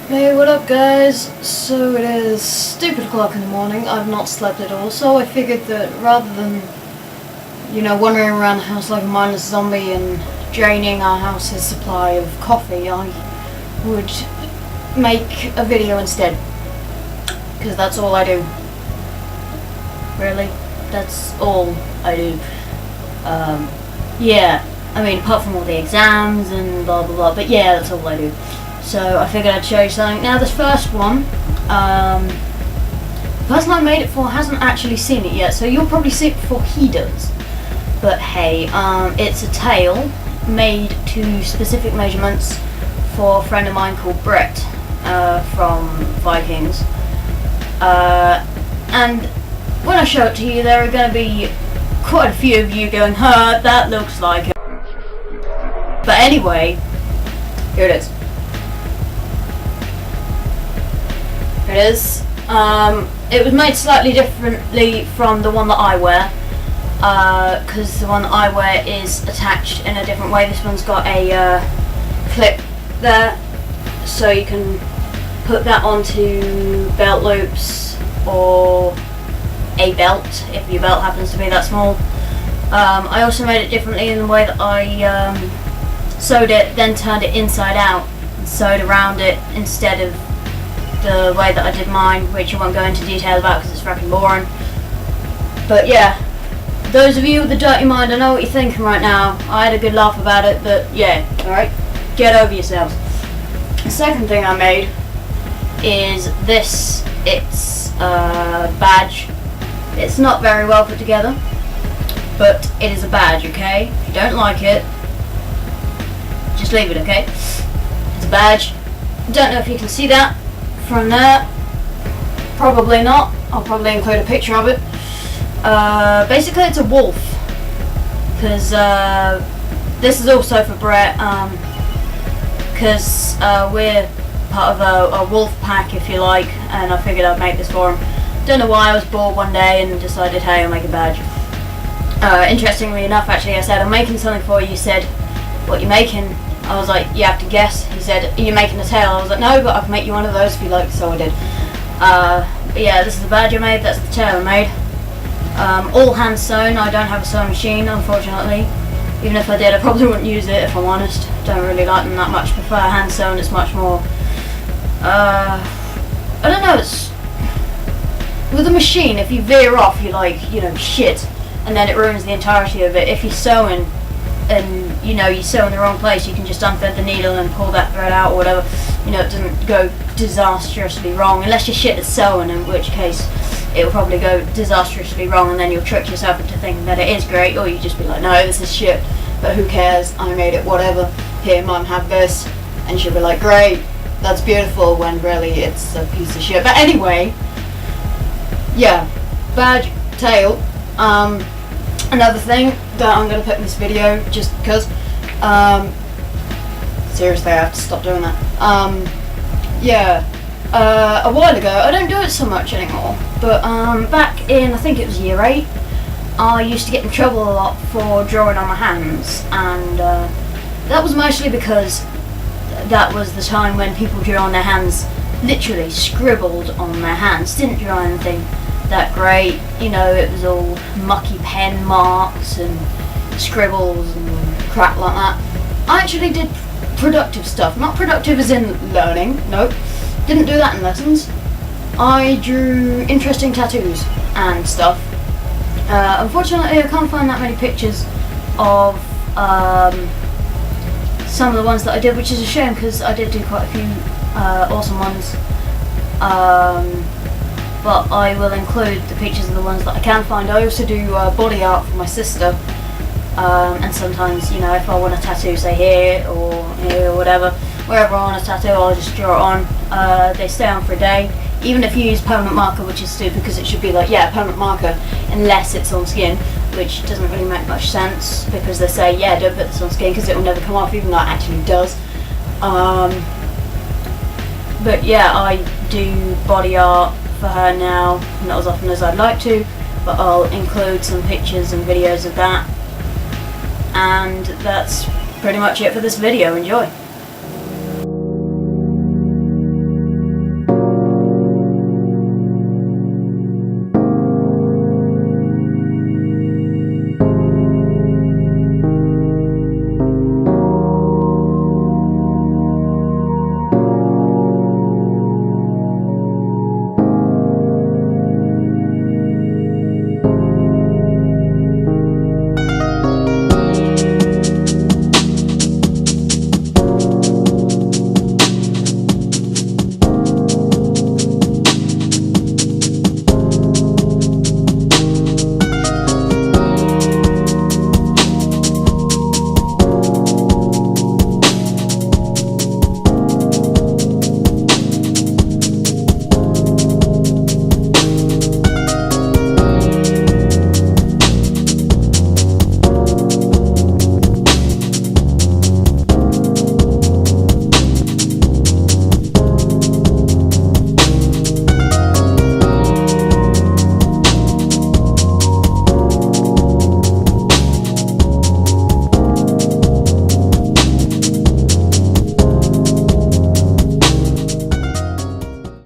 Hey, what up guys? So it is stupid o'clock in the morning. I've not slept at all, so I figured that rather than, wandering around the house like a mindless zombie and draining our house's supply of coffee, I would make a video instead. Because that's all I do. Really? That's all I do. Yeah, I mean, apart from all the exams and blah blah blah, but yeah, that's all I do. So I figured I'd show you something. Now this first one, the person I made it for hasn't actually seen it yet, so you'll probably see it before he does. But hey, it's a tail made to specific measurements for a friend of mine called Brett from Vikings. And when I show it to you, there are going to be quite a few of you going, "Huh, that looks like it." But anyway, here it is. It is. It was made slightly differently from the one that I wear, because the one that I wear is attached in a different way. This one's got a clip there, so you can put that onto belt loops or a belt if your belt happens to be that small. I also made it differently in the way that I sewed it, then turned it inside out and sewed around it instead of the way that I did mine, which I won't go into detail about because it's fucking boring. But yeah, those of you with the dirty mind, I know what you're thinking right now. I had a good laugh about it, but yeah, alright, get over yourselves. The second thing I made is this. It's a badge. It's not very well put together, but it is a badge, okay? If you don't like it, just leave it, okay? It's a badge. Don't know if you can see that from there. Probably not. I'll probably include a picture of it. Basically it's a wolf, because this is also for Brett, because we're part of a wolf pack, if you like, and I figured I'd make this for him. Don't know why, I was bored one day and decided, hey, I'll make a badge. Interestingly enough, actually, I said, I'm making something for you. He said, what you making? I was like, you have to guess. He said, are you making a tail? I was like, no, but I can make you one of those if you like, so I did. But yeah, this is the badge I made, that's the tail I made. All hand sewn. I don't have a sewing machine, unfortunately. Even if I did, I probably wouldn't use it, if I'm honest. Don't really like them that much. Prefer hand sewn, it's much more, I don't know, it's, with a machine, if you veer off, you're like, shit, and then it ruins the entirety of it. If you're sewing, and you sew in the wrong place, you can just unthread the needle and pull that thread out or whatever. It doesn't go disastrously wrong, unless you're shit at sewing, in which case it will probably go disastrously wrong, and then you'll trick yourself into thinking that it is great, or you just be like, no, this is shit, but who cares, I made it, whatever, here, mum, have this, and she'll be like, great, that's beautiful, when really it's a piece of shit. But anyway, yeah, badge, tail. Another thing that I'm going to put in this video, just because, seriously, I have to stop doing that. Yeah, a while ago, I don't do it so much anymore, but back in, I think it was year 8, I used to get in trouble a lot for drawing on my hands, and that was mostly because that was the time when people drew on their hands, literally scribbled on their hands, didn't draw anything that great, it was all mucky pen marks and scribbles and crap like that. I actually did productive stuff, not productive as in learning, nope, didn't do that in lessons. I drew interesting tattoos and stuff. Unfortunately, I can't find that many pictures of some of the ones that I did, which is a shame, because I did do quite a few awesome ones. But I will include the pictures of the ones that I can find. I also do body art for my sister, and sometimes, if I want a tattoo, say here or here or whatever, wherever I want a tattoo, I'll just draw it on. They stay on for a day, even if you use permanent marker, which is stupid, because it should be like, yeah, permanent marker, unless it's on skin, which doesn't really make much sense, because they say, yeah, don't put this on skin because it will never come off, even though it actually does. But yeah, I do body art for her now, not as often as I'd like to, but I'll include some pictures and videos of that. And that's pretty much it for this video. Enjoy!